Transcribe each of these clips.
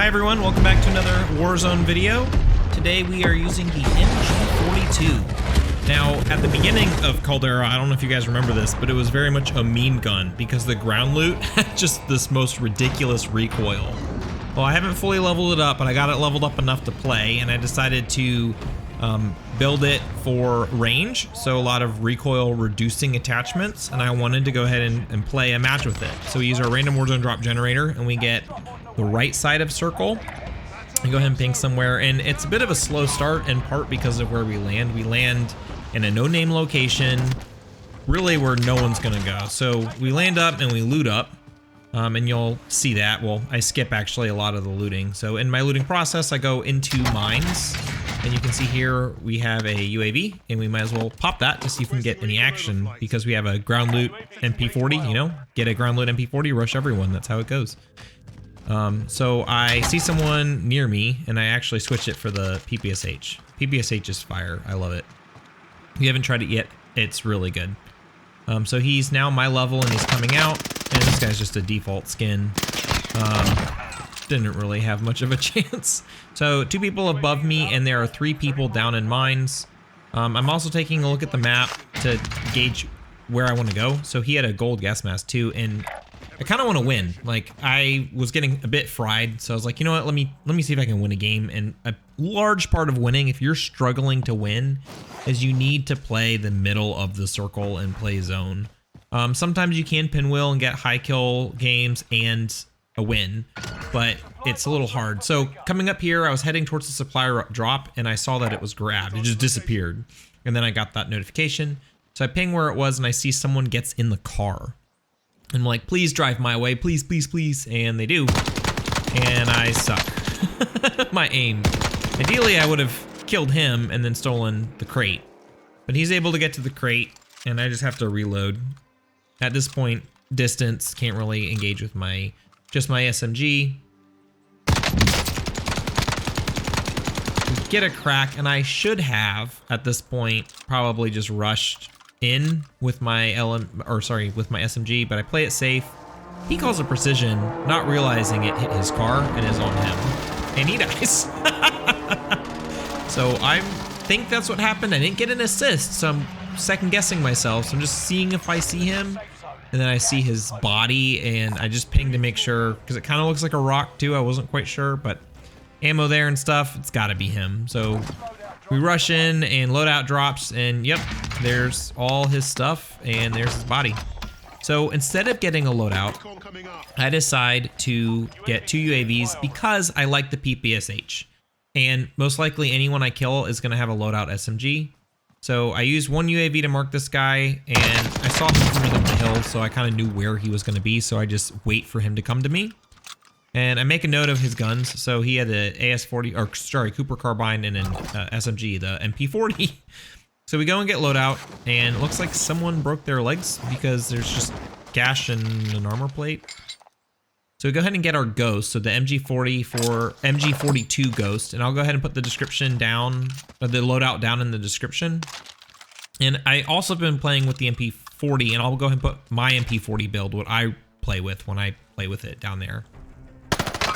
Hi everyone, welcome back to another Warzone video. Today we are using the MG42. Now, at the beginning of Caldera, I don't know if you guys remember this, but it was very much a meme gun because the ground loot had just this most ridiculous recoil. Well, I haven't fully leveled it up, but I got it leveled up enough to play, and I decided to build it for range, so a lot of recoil reducing attachments, and I wanted to go ahead and play a match with it. So we use our random Warzone drop generator, and we get the right side of circle and go ahead and ping somewhere. And it's a bit of a slow start, in part because of where we land. We land in a no-name location, really where no one's gonna go. So we land up and we loot up, and you'll see that. Well, I skip actually a lot of the looting. So in my looting process, I go into mines, and you can see here we have a UAV, and we might as well pop that to see if we can get any action, because we have a ground loot MP40, you know, get a ground loot MP40, rush everyone, that's how it goes. So I see someone near me, and I actually switch it for the PPSH. PPSH is fire, I love it. If you haven't tried it yet, it's really good. So he's now my level, and he's coming out, and this guy's just a default skin. Didn't really have much of a chance. So 2 people above me, and there are 3 people down in mines. I'm also taking a look at the map to gauge where I want to go. So he had a gold gas mask too, and I kind of want to win. Like, I was getting a bit fried, so I was like, you know what, let me see if I can win a game. And a large part of winning, if you're struggling to win, is you need to play the middle of the circle and play zone. Sometimes you can pinwheel and get high kill games and a win, but it's a little hard. So coming up here, I was heading towards the supply drop, and I saw that it was grabbed. It just disappeared. And then I got that notification. So I ping where it was, and I see someone gets in the car. I'm like, please drive my way, please, please, please. And they do. And I suck. My aim. Ideally, I would have killed him and then stolen the crate. But he's able to get to the crate, and I just have to reload. At this point, distance, can't really engage with just my SMG. Get a crack, and I should have, at this point, probably just rushed in with my with my SMG, but I play it safe. He calls a precision, not realizing it hit his car and is on him, and he dies. So I think that's what happened. I didn't get an assist, so I'm second guessing myself. So I'm just seeing if I see him, and then I see his body, and I just ping to make sure, because it kind of looks like a rock too. I wasn't quite sure, but ammo there and stuff, it's got to be him. So we rush in, and loadout drops, and yep, there's all his stuff, and there's his body. So instead of getting a loadout, I decide to get 2 UAVs because I like the PPSH. And most likely anyone I kill is going to have a loadout SMG. So I use 1 UAV to mark this guy, and I saw him coming up the hill, so I kind of knew where he was going to be, so I just wait for him to come to me. And I make a note of his guns. So he had the AS-40, or sorry, Cooper carbine, and an SMG, the MP40. So we go and get loadout, and it looks like someone broke their legs because there's just gash and an armor plate. So we go ahead and get our ghost, so the MG42 ghost, and I'll go ahead and put the description down, the loadout down in the description. And I also have been playing with the MP40, and I'll go ahead and put my MP40 build, what I play with when I play with it down there.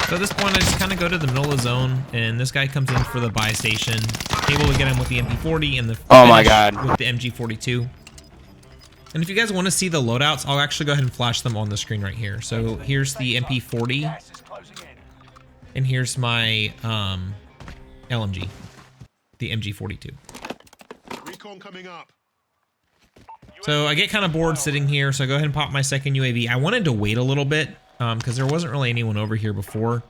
So at this point, I just kind of go to the middle of the zone, and this guy comes in for the buy station. Able to get him with the MP40 and the oh my god, with the MG42. And if you guys want to see the loadouts, I'll actually go ahead and flash them on the screen right here. So here's the MP40, and here's my LMG, the MG42. Recon coming up. So I get kind of bored sitting here, so I go ahead and pop my second UAV. I wanted to wait a little bit, because there wasn't really anyone over here before.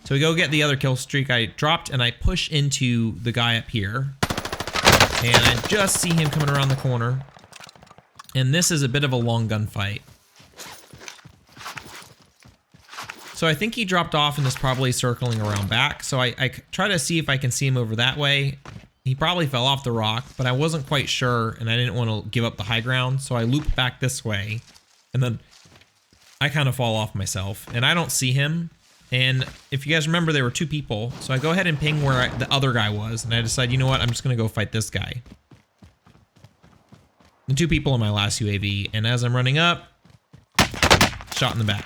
So we go get the other kill streak I dropped, and I push into the guy up here. And I just see him coming around the corner. And this is a bit of a long gunfight. So I think he dropped off and is probably circling around back. So I try to see if I can see him over that way. He probably fell off the rock, but I wasn't quite sure, and I didn't want to give up the high ground. So I loop back this way, and then I kind of fall off myself, and I don't see him. And if you guys remember, there were 2 people. So I go ahead and ping where the other guy was, and I decide, you know what, I'm just going to go fight this guy. The 2 people in my last UAV, and as I'm running up, shot in the back.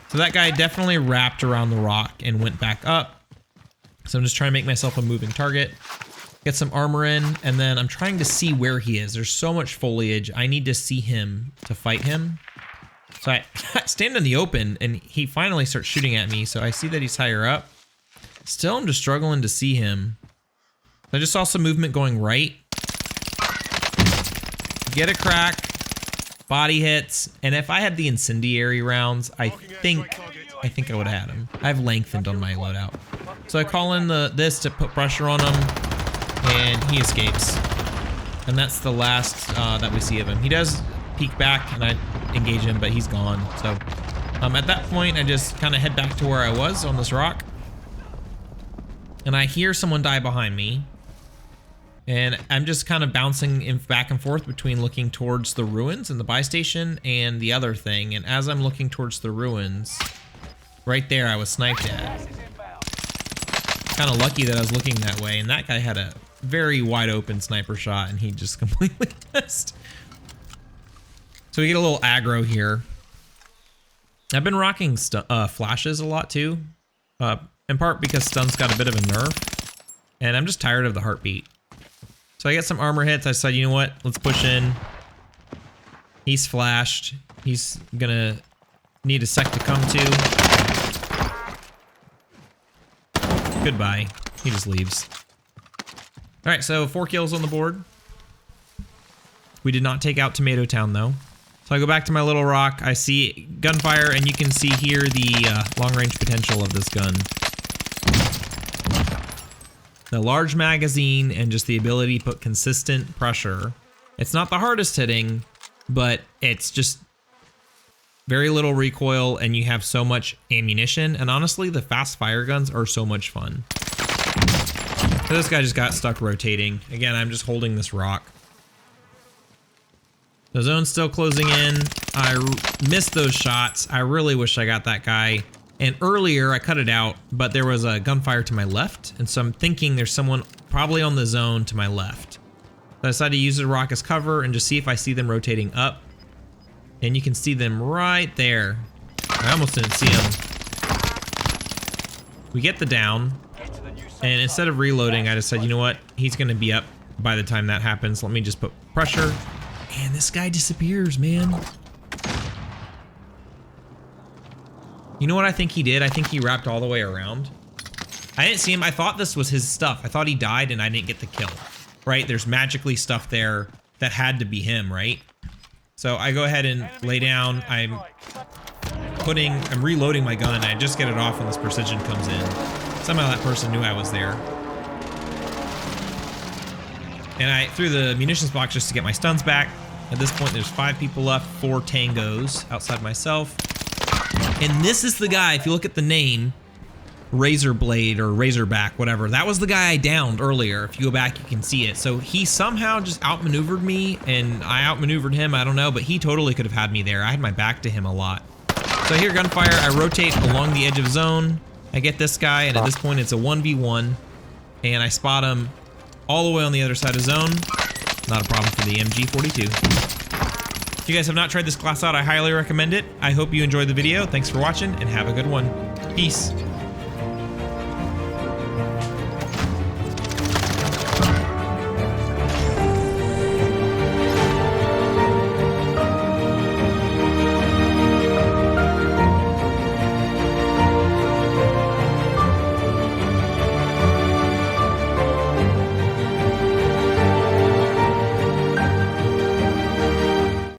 So that guy definitely wrapped around the rock and went back up. So I'm just trying to make myself a moving target. Get some armor in, and then I'm trying to see where he is. There's so much foliage. I need to see him to fight him. So I stand in the open, and he finally starts shooting at me. So I see that he's higher up. Still, I'm just struggling to see him. I just saw some movement going right. Get a crack. Body hits. And if I had the incendiary rounds, I think I would have had him. I have lengthened on my loadout. So I call in this to put pressure on him, and he escapes. And that's the last that we see of him. He does peek back, and I engage him, but he's gone. So at that point, I just kind of head back to where I was on this rock. And I hear someone die behind me. And I'm just kind of bouncing back and forth between looking towards the ruins and the buy station and the other thing. And as I'm looking towards the ruins, right there I was sniped at. Kind of lucky that I was looking that way. And that guy had a very wide open sniper shot and he just completely missed. So we get a little aggro here. I've been rocking flashes a lot too. In part because stun's got a bit of a nerf. And I'm just tired of the heartbeat. So I get some armor hits. I said, you know what? Let's push in. He's flashed. He's gonna need a sec to come to. Goodbye. He just leaves. All right, so 4 kills on the board. We did not take out Tomato Town though. So I go back to my little rock. I see gunfire, and you can see here the long-range potential of this gun. The large magazine and just the ability to put consistent pressure. It's not the hardest hitting, but it's just very little recoil and you have so much ammunition. And honestly, the fast fire guns are so much fun. So this guy just got stuck rotating. Again, I'm just holding this rock. The zone's still closing in. I missed those shots. I really wish I got that guy. And earlier, I cut it out, but there was a gunfire to my left, and so I'm thinking there's someone probably on the zone to my left. So I decided to use the rock as cover and just see if I see them rotating up. And you can see them right there. I almost didn't see them. We get the down, and instead of reloading, I just said, you know what? He's gonna be up by the time that happens. Let me just put pressure. And this guy disappears, man. You know what I think he did? I think he wrapped all the way around. I didn't see him. I thought this was his stuff. I thought he died and I didn't get the kill, right? There's magically stuff there that had to be him, right? So I go ahead and lay down. I'm reloading my gun. I just get it off when this precision comes in. Somehow that person knew I was there. And I threw the munitions box just to get my stuns back. At this point, there's 5 people left, 4 tangos outside myself. And this is the guy, if you look at the name, Razorblade or Razorback, whatever. That was the guy I downed earlier. If you go back, you can see it. So he somehow just outmaneuvered me, and I outmaneuvered him, I don't know, but he totally could have had me there. I had my back to him a lot. So I hear gunfire, I rotate along the edge of zone. I get this guy, and at this point it's a 1v1, and I spot him all the way on the other side of zone. Not a problem for the MG42. If you guys have not tried this class out, I highly recommend it. I hope you enjoyed the video. Thanks for watching, and have a good one. Peace.